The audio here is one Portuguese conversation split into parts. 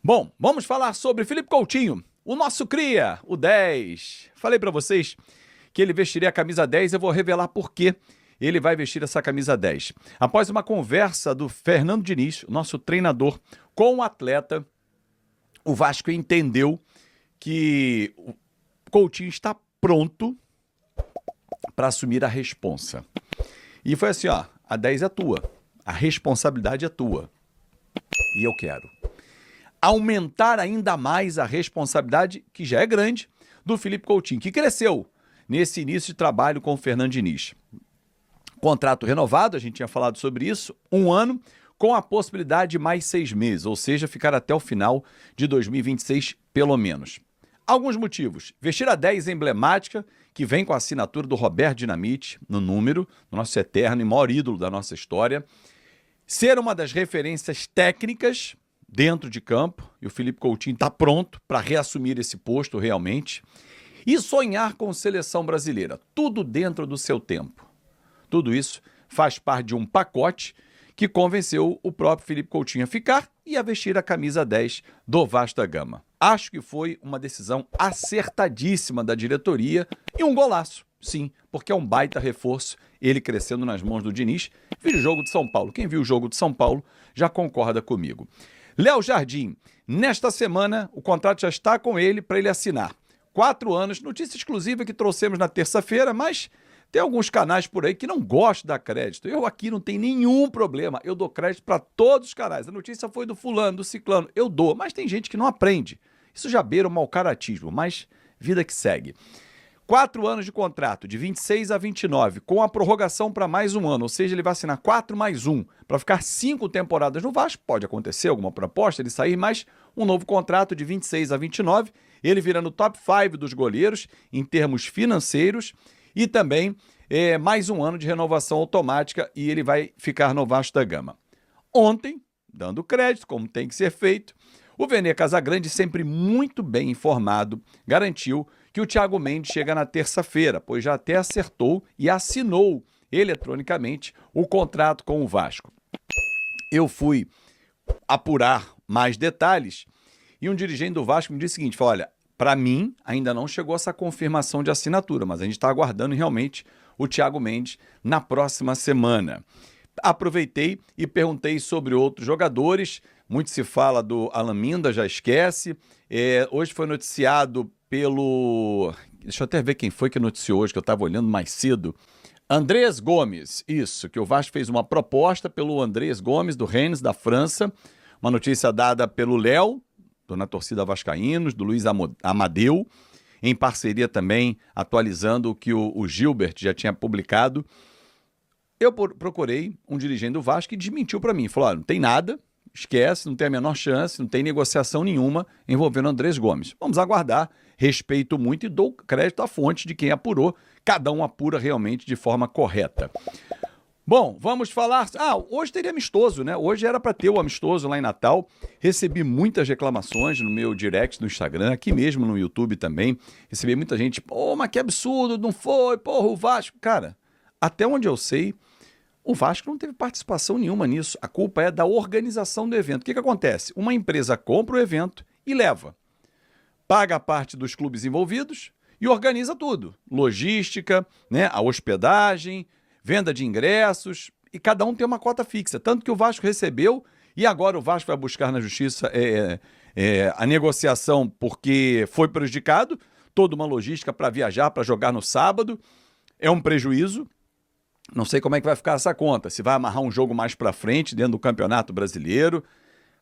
Bom, vamos falar sobre Felipe Coutinho, o nosso cria, o 10. Falei pra vocês que ele vestiria a camisa 10, eu vou revelar por que ele vai vestir essa camisa 10. Após uma conversa do Fernando Diniz, nosso treinador, com o atleta, o Vasco entendeu que o Coutinho está pronto para assumir a responsa. E foi assim, ó, a 10 é tua, a responsabilidade é tua. E eu quero aumentar ainda mais a responsabilidade, que já é grande, do Felipe Coutinho, que cresceu nesse início de trabalho com o Fernando Diniz. Contrato renovado, a gente tinha falado sobre isso, 1 ano, com a possibilidade de mais 6 meses, ou seja, ficar até o final de 2026, pelo menos. Alguns motivos. Vestir a 10 emblemática, que vem com a assinatura do Roberto Dinamite, no número, no nosso eterno e maior ídolo da nossa história. Ser uma das referências técnicas dentro de campo, e o Felipe Coutinho está pronto para reassumir esse posto realmente. E sonhar com seleção brasileira, tudo dentro do seu tempo. Tudo isso faz parte de um pacote que convenceu o próprio Felipe Coutinho a ficar e a vestir a camisa 10 do Vasco da Gama. Acho que foi uma decisão acertadíssima da diretoria e um golaço, sim, porque é um baita reforço, ele crescendo nas mãos do Diniz. Viu o jogo de São Paulo, quem viu o jogo de São Paulo já concorda comigo. Léo Jardim, nesta semana o contrato já está com ele para ele assinar. 4 anos, notícia exclusiva que trouxemos na terça-feira, mas tem alguns canais por aí que não gostam de dar crédito. Eu aqui não tenho nenhum problema, eu dou crédito para todos os canais. A notícia foi do fulano, do ciclano, eu dou, mas tem gente que não aprende. Isso já beira o mau caratismo, mas vida que segue. 4 anos de contrato, de 26 a 29, com a prorrogação para mais 1 ano, ou seja, ele vai assinar 4 mais 1, para ficar 5 temporadas no Vasco. Pode acontecer alguma proposta, ele sair, mas um novo contrato de 26 a 29, ele virando top 5 dos goleiros em termos financeiros e também mais 1 ano de renovação automática e ele vai ficar no Vasco da Gama. Ontem, dando crédito, como tem que ser feito, o Vene Casagrande, sempre muito bem informado, garantiu que o Thiago Mendes chega na terça-feira, pois já até acertou e assinou eletronicamente o contrato com o Vasco. Eu fui apurar mais detalhes e um dirigente do Vasco me disse o seguinte, falou, olha, para mim ainda não chegou essa confirmação de assinatura, mas a gente está aguardando realmente o Thiago Mendes na próxima semana. Aproveitei e perguntei sobre outros jogadores, muito se fala do Alan Minda, já esquece. Hoje foi noticiado pelo... Deixa eu até ver quem foi que noticiou hoje, que eu estava olhando mais cedo. Andrés Gomes, isso, que o Vasco fez uma proposta pelo Andrés Gomes, do Rennes, da França. Uma notícia dada pelo Léo, na torcida vascaínos, do Luiz Amadeu, em parceria também, atualizando o que o Gilbert já tinha publicado. Eu procurei um dirigente do Vasco que desmentiu para mim. Falou, não tem nada, esquece, não tem a menor chance, não tem negociação nenhuma envolvendo Andrés Gomes. Vamos aguardar, respeito muito e dou crédito à fonte de quem apurou. Cada um apura realmente de forma correta. Bom, vamos falar... hoje teria amistoso, né? Hoje era para ter o amistoso lá em Natal. Recebi muitas reclamações no meu direct no Instagram, aqui mesmo no YouTube também. Recebi muita gente, mas que absurdo, não foi, porra, o Vasco. Cara, até onde eu sei, o Vasco não teve participação nenhuma nisso. A culpa é da organização do evento. O que acontece? Uma empresa compra o evento e leva. Paga a parte dos clubes envolvidos e organiza tudo. Logística, né? A hospedagem, venda de ingressos, e cada um tem uma cota fixa. Tanto que o Vasco recebeu e agora o Vasco vai buscar na justiça a negociação porque foi prejudicado. Toda uma logística para viajar, para jogar no sábado. É um prejuízo. Não sei como é que vai ficar essa conta, se vai amarrar um jogo mais para frente dentro do Campeonato Brasileiro.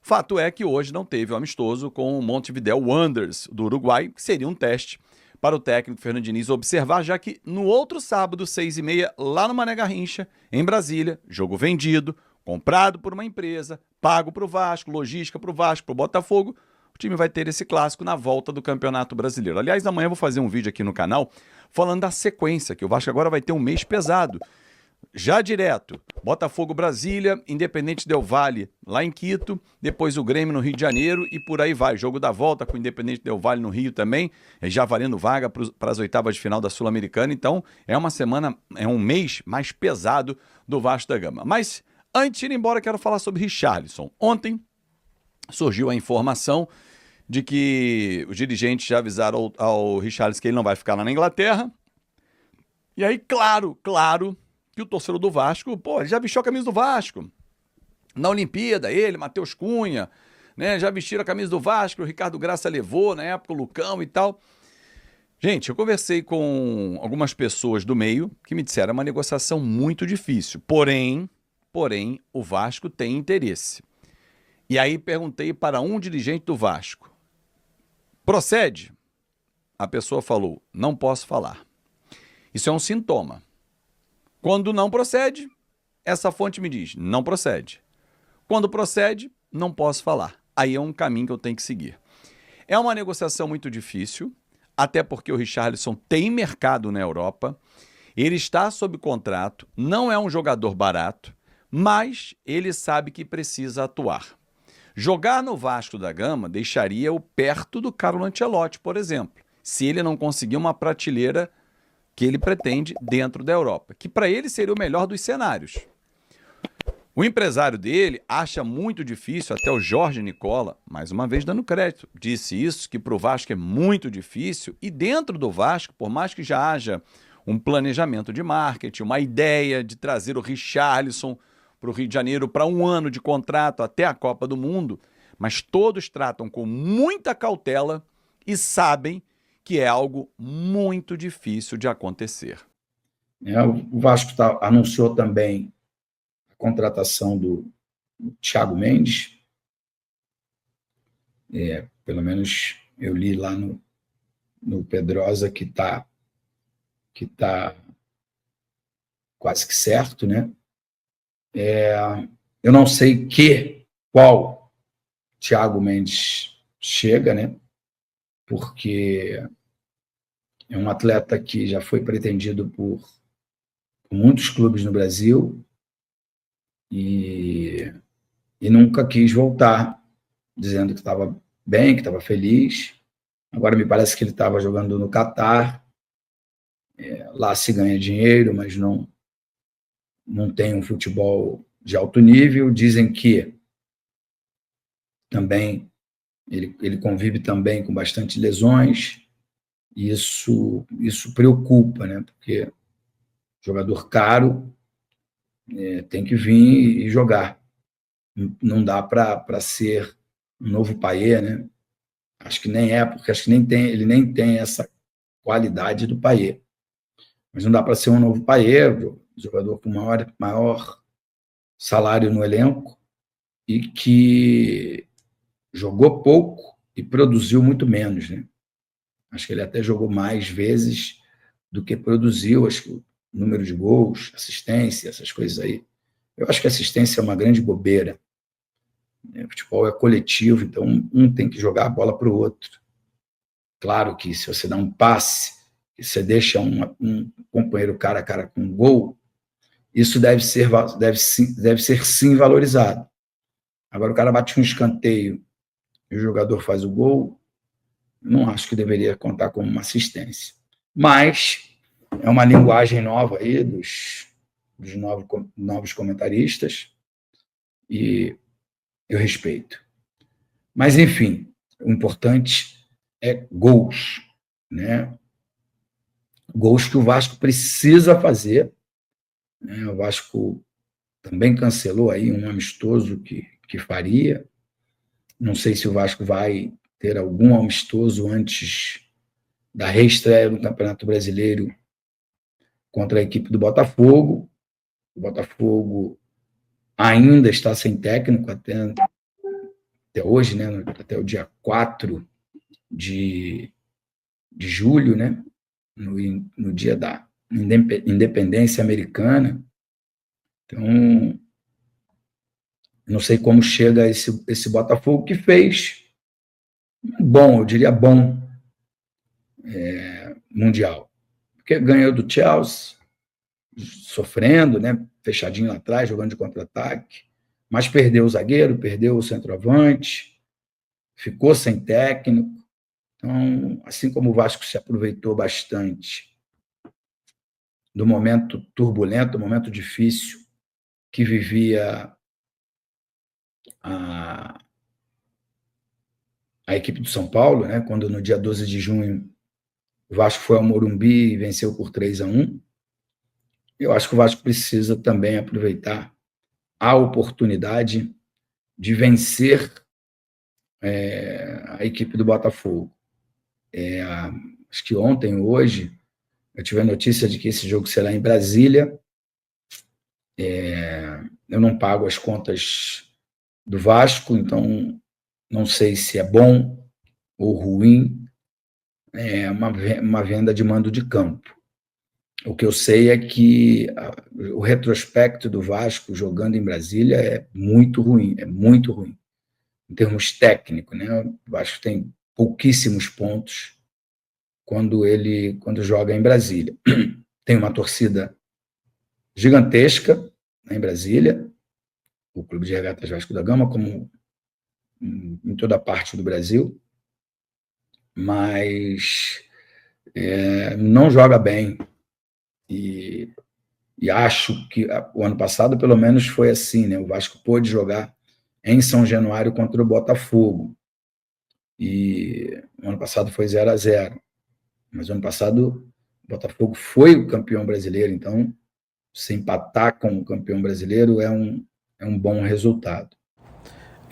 Fato é que hoje não teve o amistoso com o Montevideo Wanderers do Uruguai, que seria um teste para o técnico Fernando Diniz observar, já que no outro sábado, 6h30, lá no Mané Garrincha, em Brasília, jogo vendido, comprado por uma empresa, pago para o Vasco, logística para o Vasco, para o Botafogo, o time vai ter esse clássico na volta do Campeonato Brasileiro. Aliás, amanhã eu vou fazer um vídeo aqui no canal falando da sequência, que o Vasco agora vai ter um mês pesado. Já direto, Botafogo Brasília, Independente Del Valle lá em Quito, depois o Grêmio no Rio de Janeiro e por aí vai. Jogo da volta com o Independente Del Valle no Rio também, já valendo vaga para as oitavas de final da Sul-Americana. Então é uma semana, é um mês mais pesado do Vasco da Gama. Mas antes de ir embora, quero falar sobre Richarlison. Ontem surgiu a informação de que os dirigentes já avisaram ao Richarlison que ele não vai ficar lá na Inglaterra. E aí, claro que o torcedor do Vasco, pô, ele já vestiu a camisa do Vasco. Na Olimpíada, ele, Matheus Cunha, né, já vestiram a camisa do Vasco, o Ricardo Graça levou, na época, o Lucão e tal. Gente, eu conversei com algumas pessoas do meio que me disseram uma negociação muito difícil. Porém, o Vasco tem interesse. E aí perguntei para um dirigente do Vasco: procede? A pessoa falou: não posso falar. Isso é um sintoma. Quando não procede, essa fonte me diz: não procede. Quando procede, não posso falar. Aí é um caminho que eu tenho que seguir. É uma negociação muito difícil, até porque o Richarlison tem mercado na Europa, ele está sob contrato, não é um jogador barato, mas ele sabe que precisa atuar. Jogar no Vasco da Gama deixaria-o perto do Carlo Ancelotti, por exemplo, se ele não conseguir uma prateleira que ele pretende dentro da Europa, que para ele seria o melhor dos cenários. O empresário dele acha muito difícil, até o Jorge Nicola, mais uma vez dando crédito, disse isso, que para o Vasco é muito difícil, e dentro do Vasco, por mais que já haja um planejamento de marketing, uma ideia de trazer o Richarlison para o Rio de Janeiro para 1 ano de contrato até a Copa do Mundo, mas todos tratam com muita cautela e sabem que é algo muito difícil de acontecer. O Vasco anunciou também a contratação do Thiago Mendes. Pelo menos eu li lá no Pedrosa que está quase que certo, né? Eu não sei qual Thiago Mendes chega, né? Porque é um atleta que já foi pretendido por muitos clubes no Brasil e nunca quis voltar, dizendo que estava bem, que estava feliz. Agora me parece que ele estava jogando no Catar. Lá se ganha dinheiro, mas não tem um futebol de alto nível. Dizem que também ele convive também com bastante lesões. E isso preocupa, né? Porque jogador caro tem que vir e jogar. Não dá para ser um novo Payet, né? Acho que nem é, porque acho que ele nem tem essa qualidade do Payet. Mas não dá para ser um novo Payet, jogador com maior salário no elenco e que jogou pouco e produziu muito menos, né? Acho que ele até jogou mais vezes do que produziu. Acho que o número de gols, assistência, essas coisas aí. Eu acho que assistência é uma grande bobeira. O futebol é coletivo, então um tem que jogar a bola para o outro. Claro que se você dá um passe e você deixa um companheiro cara a cara com um gol, isso deve ser sim valorizado. Agora o cara bate um escanteio e o jogador faz o gol, não acho que deveria contar como uma assistência. Mas é uma linguagem nova aí dos novos comentaristas e eu respeito. Mas, enfim, o importante é gols, né? Gols que o Vasco precisa fazer, né? O Vasco também cancelou aí um amistoso que faria. Não sei se o Vasco vai ter algum amistoso antes da reestreia no Campeonato Brasileiro contra a equipe do Botafogo. O Botafogo ainda está sem técnico até hoje, né? Até o dia 4 de julho, né? No dia da independência americana. Então, não sei como chega esse Botafogo que fez bom, eu diria bom, mundial. Porque ganhou do Chelsea, sofrendo, né? Fechadinho lá atrás, jogando de contra-ataque, mas perdeu o zagueiro, perdeu o centroavante, ficou sem técnico. Então, assim como o Vasco se aproveitou bastante do momento turbulento, do momento difícil que vivia a equipe do São Paulo, né, quando no dia 12 de junho o Vasco foi ao Morumbi e venceu por 3-1. Eu acho que o Vasco precisa também aproveitar a oportunidade de vencer a equipe do Botafogo. Acho que ontem, hoje, eu tive a notícia de que esse jogo será em Brasília. Eu não pago as contas do Vasco, então não sei se é bom ou ruim. É uma venda de mando de campo. O que eu sei é que o retrospecto do Vasco jogando em Brasília é muito ruim, em termos técnicos, né? O Vasco tem pouquíssimos pontos quando joga em Brasília. Tem uma torcida gigantesca, né, em Brasília, o Clube de Regatas Vasco da Gama, como em toda parte do Brasil, mas não joga bem. E acho que o ano passado, pelo menos, foi assim, né? O Vasco pôde jogar em São Januário contra o Botafogo. E o ano passado foi 0-0. Mas o ano passado o Botafogo foi o campeão brasileiro, então se empatar com o campeão brasileiro é um bom resultado.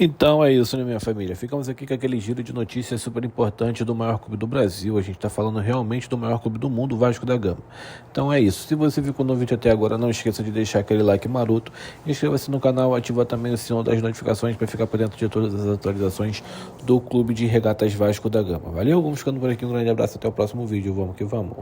Então é isso, né, minha família? Ficamos aqui com aquele giro de notícias super importante do maior clube do Brasil. A gente está falando realmente do maior clube do mundo, o Vasco da Gama. Então é isso. Se você ficou no vídeo até agora, não esqueça de deixar aquele like maroto. Inscreva-se no canal, ativa também o sino das notificações para ficar por dentro de todas as atualizações do Clube de Regatas Vasco da Gama. Valeu? Vamos ficando por aqui. Um grande abraço. Até o próximo vídeo. Vamos que vamos.